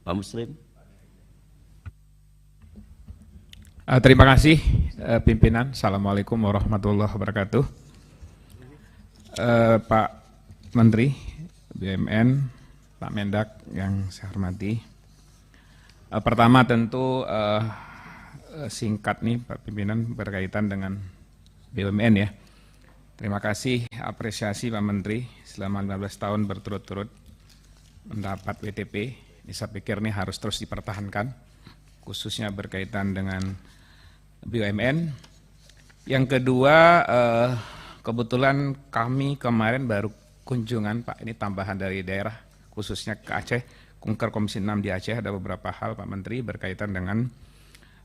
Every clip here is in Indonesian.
Pak Muslim. Terima kasih pimpinan. Assalamualaikum warahmatullahi wabarakatuh. Pak Menteri BUMN, Pak Mendak yang saya hormati. Pertama tentu singkat nih Pak Pimpinan berkaitan dengan BUMN ya. Terima kasih apresiasi Pak Menteri selama 15 tahun berturut-turut mendapat WTP. Ini saya pikir ini harus terus dipertahankan, khususnya berkaitan dengan BUMN. Yang kedua, kebetulan kami kemarin baru kunjungan Pak, ini tambahan dari daerah, khususnya ke Aceh, Kunker Komisi 6 di Aceh, ada beberapa hal Pak Menteri berkaitan dengan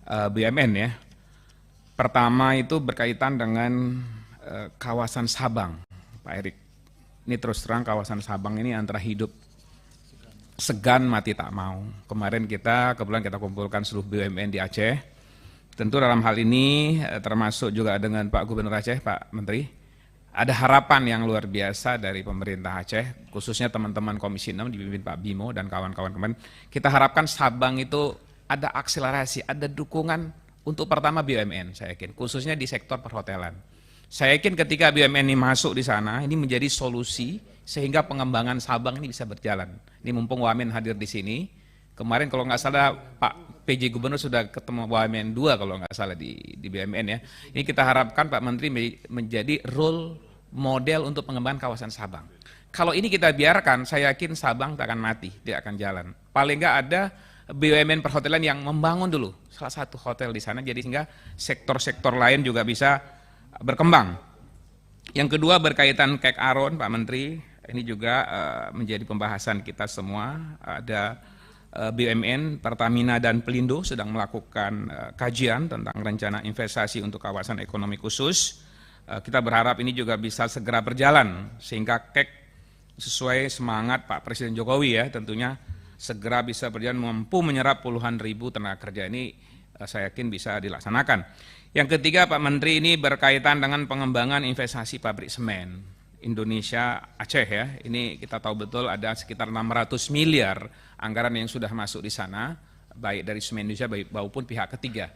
BUMN ya. Pertama itu berkaitan dengan kawasan Sabang, Pak Erik. Ini terus terang kawasan Sabang ini antara hidup segan mati tak mau. Kemarin kebetulan kita kumpulkan seluruh BUMN di Aceh. Tentu dalam hal ini termasuk juga dengan Pak Gubernur Aceh, Pak Menteri, ada harapan yang luar biasa dari pemerintah Aceh, khususnya teman-teman Komisi 6 dipimpin Pak Bimo dan kawan-kawan kemarin. Kita harapkan Sabang itu ada akselerasi, ada dukungan untuk pertama BUMN, saya yakin, khususnya di sektor perhotelan. Saya yakin ketika BUMN ini masuk di sana, ini menjadi solusi sehingga pengembangan Sabang ini bisa berjalan. Ini mumpung Wamen hadir di sini. Kemarin kalau nggak salah Pak PJ Gubernur sudah ketemu BUMN 2 kalau nggak salah di BUMN ya. Ini kita harapkan Pak Menteri menjadi role model untuk pengembangan kawasan Sabang. Kalau ini kita biarkan, saya yakin Sabang tak akan mati, tidak akan jalan. Paling nggak ada BUMN perhotelan yang membangun dulu salah satu hotel di sana, jadi sehingga sektor-sektor lain juga bisa berkembang. Yang kedua berkaitan Kek Aron, Pak Menteri, ini juga menjadi pembahasan kita semua. Ada BUMN, Pertamina dan Pelindo sedang melakukan kajian tentang rencana investasi untuk kawasan ekonomi khusus. Kita berharap ini juga bisa segera berjalan sehingga KEK sesuai semangat Pak Presiden Jokowi ya, tentunya segera bisa berjalan mampu menyerap puluhan ribu tenaga kerja. Ini saya yakin bisa dilaksanakan. Yang ketiga Pak Menteri, ini berkaitan dengan pengembangan investasi pabrik semen Indonesia Aceh ya. Ini kita tahu betul ada sekitar 600 miliar anggaran yang sudah masuk di sana, baik dari Semen Indonesia maupun pihak ketiga.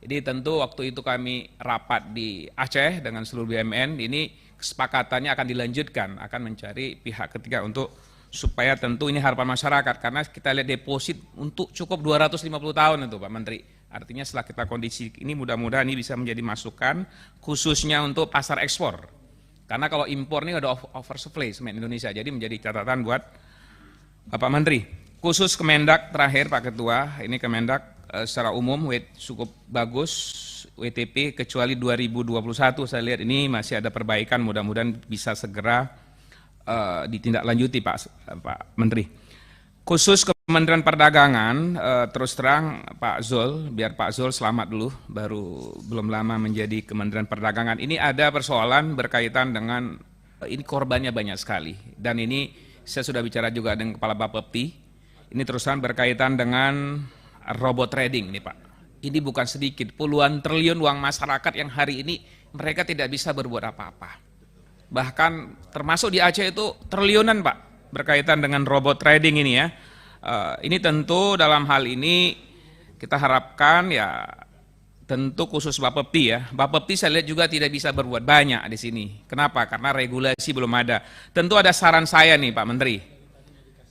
Jadi tentu waktu itu kami rapat di Aceh dengan seluruh BUMN, ini kesepakatannya akan dilanjutkan, akan mencari pihak ketiga untuk supaya tentu ini harapan masyarakat, karena kita lihat deposit untuk cukup 250 tahun itu Pak Menteri. Artinya setelah kita kondisi ini mudah-mudahan ini bisa menjadi masukan khususnya untuk pasar ekspor. Karena kalau impor ini ada oversupply semen Indonesia, jadi menjadi catatan buat Bapak Menteri. Khusus Kemendak terakhir Pak Ketua, ini Kemendak secara umum cukup bagus WTP kecuali 2021 saya lihat ini masih ada perbaikan, mudah-mudahan bisa segera ditindaklanjuti Pak Menteri. Khusus Kementerian Perdagangan, terus terang Pak Zul, biar Pak Zul selamat dulu, belum lama menjadi Kementerian Perdagangan. Ini ada persoalan berkaitan dengan, ini korbannya banyak sekali. Dan ini saya sudah bicara juga dengan Kepala Bapepti, ini terus terang berkaitan dengan robot trading nih Pak. Ini bukan sedikit, puluhan triliun uang masyarakat yang hari ini mereka tidak bisa berbuat apa-apa. Bahkan termasuk di Aceh itu triliunan Pak, berkaitan dengan robot trading ini ya. Ini tentu dalam hal ini kita harapkan ya tentu khusus Bapepti ya. Bapepti saya lihat juga tidak bisa berbuat banyak di sini. Kenapa? Karena regulasi belum ada. Tentu ada saran saya nih Pak Menteri.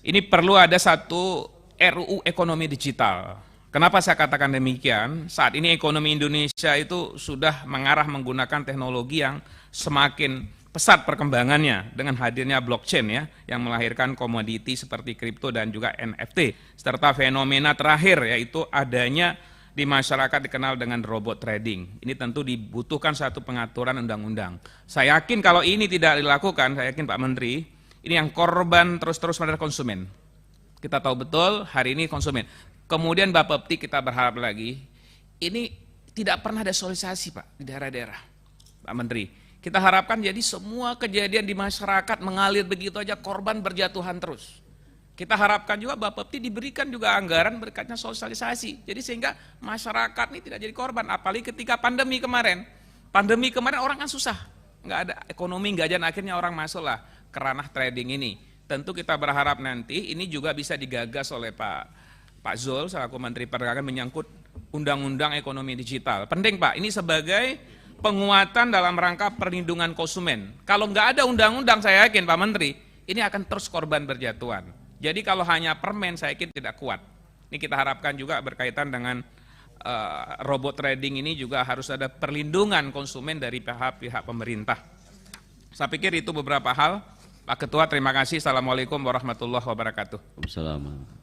Ini perlu ada satu RUU ekonomi digital. Kenapa saya katakan demikian? Saat ini ekonomi Indonesia itu sudah mengarah menggunakan teknologi yang semakin pesat perkembangannya dengan hadirnya blockchain ya, yang melahirkan komoditi seperti kripto dan juga NFT, serta fenomena terakhir yaitu adanya di masyarakat dikenal dengan robot trading. Ini tentu dibutuhkan satu pengaturan undang-undang. Saya yakin kalau ini tidak dilakukan, saya yakin Pak Menteri, ini yang korban terus-terus pada konsumen. Kita tahu betul hari ini konsumen. Kemudian Bapepti kita berharap lagi, ini tidak pernah ada sosialisasi Pak di daerah-daerah, Pak Menteri. Kita harapkan jadi semua kejadian di masyarakat mengalir begitu aja, korban berjatuhan terus. Kita harapkan juga Bapepti diberikan juga anggaran berkaitan sosialisasi. Jadi sehingga masyarakat ini tidak jadi korban, apalagi ketika pandemi kemarin. Pandemi kemarin orang kan susah, nggak ada ekonomi, nggak jalan, akhirnya orang masuklah ke ranah trading ini. Tentu kita berharap nanti ini juga bisa digagas oleh Pak Pak Zul selaku Menteri Perdagangan menyangkut Undang-Undang Ekonomi Digital. Penting Pak, ini sebagai penguatan dalam rangka perlindungan konsumen. Kalau nggak ada undang-undang, saya yakin Pak Menteri, ini akan terus korban berjatuhan. Jadi kalau hanya permen, saya yakin tidak kuat. Ini kita harapkan juga berkaitan dengan robot trading ini juga harus ada perlindungan konsumen dari pihak pemerintah. Saya pikir itu beberapa hal. Pak Ketua, terima kasih. Assalamualaikum warahmatullahi wabarakatuh. Waalaikumsalam.